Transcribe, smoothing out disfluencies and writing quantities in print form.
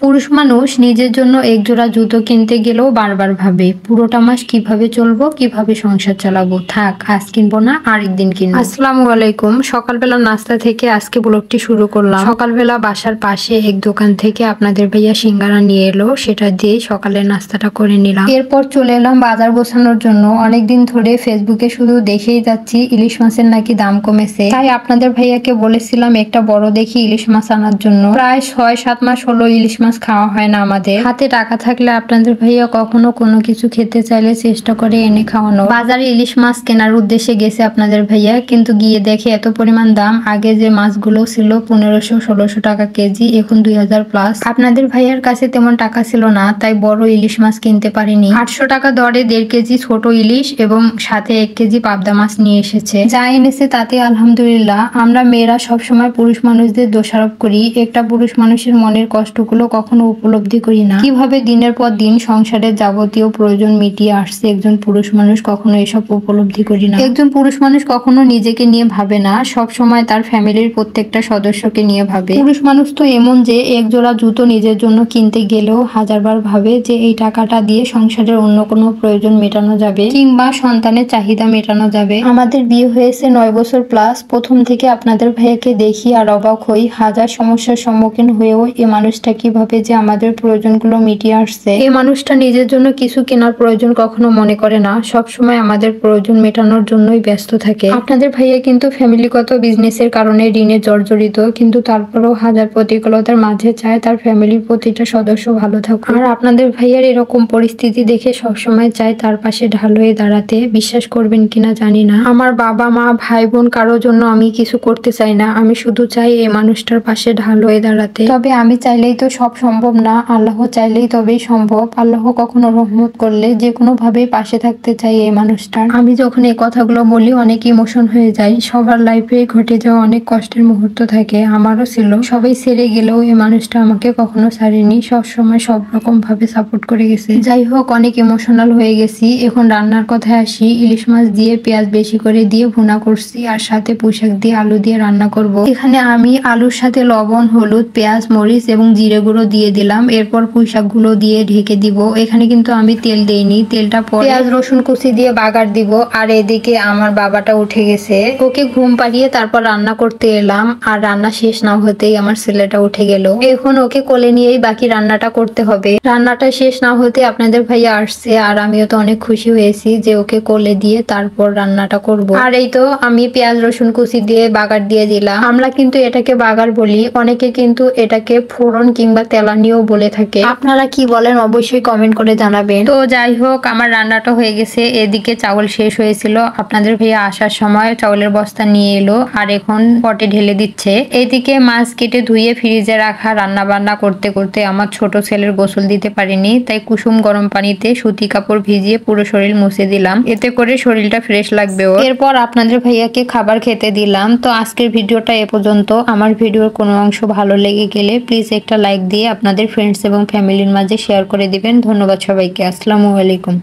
পুরুষ মানুষ নিজের জন্য এক জোড়া জুতো কিনতে গেলেও বারবার ভাবে পুরোটা মাস কিভাবে চলবো, কিভাবে সংসার চালাবো। থাক, আজ কিনবো না, আরেকদিন কিনবো। আসসালামু আলাইকুম। সকালবেলা নাস্তা থেকে আজকে ব্লগটি শুরু করলাম। সকালবেলা বাসার পাশে এক দোকান থেকে আপনাদের ভাইয়া সিঙ্গারা নিয়ে এলো, সেটা দিয়ে সকালের নাস্তাটা করে নিলাম। এরপর চলে এলাম বাজার গোছানোর জন্য। অনেকদিন ধরে ফেসবুকে শুধু দেখেই যাচ্ছি ইলিশ মাছের নাকি দাম কমেছে, তাই আপনাদের ভাইয়াকে বলেছিলাম একটা বড় দেখি ইলিশ মাছ আনার জন্য। প্রায় 6-7 মাস হলো ইলিশ মাছ খাওয়া হয় না আমাদের। হাতে টাকা থাকলে আপনাদের ভাইয়া কখনো কোনো কিছু খেতে চাইলে চেষ্টা করে এনে খাওয়ানো। বাজারে ইলিশ মাছ কেনার উদ্দেশ্যে গেছে আপনাদের ভাইয়া, কিন্তু গিয়ে দেখে এত পরিমাণ দাম। আগে যে মাছগুলো ছিল 1500-1600 টাকা কেজি, এখন 2000 প্লাস। আপনাদের ভাইয়ার কাছে তেমন টাকা ছিল না, তাই বড় ইলিশ মাছ কিনতে পারিনি। 800 টাকা দরে 1.5 কেজি ছোট ইলিশ এবং সাথে 1 কেজি পাবদা মাছ নিয়ে এসেছে। যা এনেছে তাতে আলহামদুলিল্লাহ। আমরা মেয়েরা সবসময় পুরুষ মানুষদের দোষারোপ করি, একটা পুরুষ মানুষের মনের কষ্টগুলো কখনো উপলব্ধি করি না। কিভাবে দিনের পর দিন সংসারের যাবতীয় প্রয়োজন মিটিয়ে আসছে একজন পুরুষ মানুষ, কখনো এসব উপলব্ধি করি না। একজন পুরুষ মানুষ কখনো নিজেকে নিয়ে ভাবে না, সব সময় তার ফ্যামিলির প্রত্যেকটা সদস্যকে নিয়ে ভাবে। পুরুষ মানুষ তো এমন যে এক জোড়া জুতো নিজের জন্য কিনতে গেলেও হাজারবার ভাবে যে এই টাকাটা দিয়ে সংসারের অন্য কোনো প্রয়োজন মেটানো যাবে কিংবা সন্তানের চাহিদা মেটানো যাবে। আমাদের বিয়ে হয়েছে 9 বছর প্লাস। প্রথম থেকে আপনাদের ভাইয়াকে দেখি আর অবাক হই। হাজার সমস্যার সম্মুখীন হয়েও এ মানুষটা কিভাবে যে আমাদের প্রয়োজনগুলো মিটিয়ে আসছে। এই মানুষটা নিজের জন্য কিছু কেনার প্রয়োজন কখনো মনে করে না, সব সময় আমাদের প্রয়োজন মেটানোর জন্যই ব্যস্ত থাকে। আপনাদের ভাইয়া কিন্তু ফ্যামিলিগত বিজনেসের কারণে ঋণে জর্জরিত, কিন্তু তারপরেও হাজার প্রতিকূলতার মাঝে চায় তার ফ্যামিলির প্রতিটা সদস্য ভালো থাকুক। আর আপনাদের ভাইয়ার এরকম পরিস্থিতি দেখে সবসময় চায় তার পাশে ঢাল হয়ে দাঁড়াতে। বিশ্বাস করবেন কিনা জানি না, আমার বাবা মা ভাই বোন কারোর জন্য আমি কিছু করতে চাই না, আমি শুধু চাই এই মানুষটার পাশে ঢাল হয়ে দাঁড়াতে। তবে আমি চাইলেই তো সব সম্ভব না, আল্লাহ চাইলেই তবেই সম্ভব। আল্লাহ কখনো রহমত করলে যে কোনো ভাবে পাশে থাকতে চাই এই মানুষটার। আমি যখন এই কথাগুলো বলি অনেক ইমোশন হয়ে যায়। সবার লাইফে ঘটে যাওয়া অনেক কষ্টের মুহূর্ত থাকে, আমারও ছিল। সবাই ছেড়ে গেলেও এই মানুষটা আমাকে কখনো ছাড়েনি, সব সময় সব রকম ভাবে সাপোর্ট করে গেছে। যাই হোক, অনেক ইমোশনাল হয়ে গেছি। এখন রান্নার কথায় আসি। ইলিশ মাছ দিয়ে পেঁয়াজ বেশি করে দিয়ে ভুনা করছি, আর সাথে পুঁইশাক দিয়ে আলু দিয়ে রান্না করব। এখানে আমি আলুর সাথে লবণ, হলুদ, পেঁয়াজ, মরিচ এবং জিরে গুঁড়ো দিয়ে দিলাম। এরপর পুঁইশাক গুলো দিয়ে ঢেকে দিব। এখানে কিন্তু আমি তেল দেইনি, তেলটা পরে পেঁয়াজ রসুন কুচি দিয়ে বাগার দিব। আর এদিকে আমার বাবাটা উঠে গেছে, ওকে ঘুম পাড়িয়ে তারপর রান্না করতে এলাম। আর রান্না শেষ না হতেই আমার ছেলেটা উঠে গেল। এখন ওকে কোলে নিয়েই বাকি রান্নাটা করতে হবে। রান্নাটা শেষ না হতে আপনাদের ভাইয়া আসছে, আর আমিও তো অনেক খুশি হয়েছি যে ওকে কোলে দিয়ে তারপর রান্নাটা করব। আর এই তো আমি পেঁয়াজ রসুন কুচি দিয়ে বাগার দিয়ে দিলাম। আমরা কিন্তু এটাকে বাগার বলি, অনেকে কিন্তু এটাকে ফোড়ন কিংবা তেলানিও বলে থাকে। আপনারা কি বলেন অবশ্যই কমেন্ট করে জানাবেন। তো যাই হোক, আমার রান্নাটা হয়ে গেছে। এদিকে চাউল শেষ হয়েছিল, আপনাদের ভাইয়া আসার সময় চাউলের বস্তা নিয়ে এলো, আর এখন পটে ঢেলে দিচ্ছে। এইদিকে মাছ কেটে ধুয়ে ফ্রিজে রাখা। রান্না বান্না করতে করতে আমার ছোট ছেলের গোসল দিতে পারিনি, তাই কুসুম গরম পানিতে সুতি কাপড় ভিজিয়ে পুরো শরীর মুছে দিলাম, এতে করে শরীরটা ফ্রেশ লাগবে। এরপর আপনাদের ভাইয়াকে খাবার খেতে দিলাম। তো আজকের ভিডিওটা এ পর্যন্ত। আমার ভিডিওর কোনো অংশ ভালো লেগে গেলে প্লিজ একটা লাইক দিয়ে আপনাদের ফ্রেন্ডস এবং ফ্যামিলির মাঝে শেয়ার করে দিবেন। ধন্যবাদ সবাইকে। আসসালামু আলাইকুম।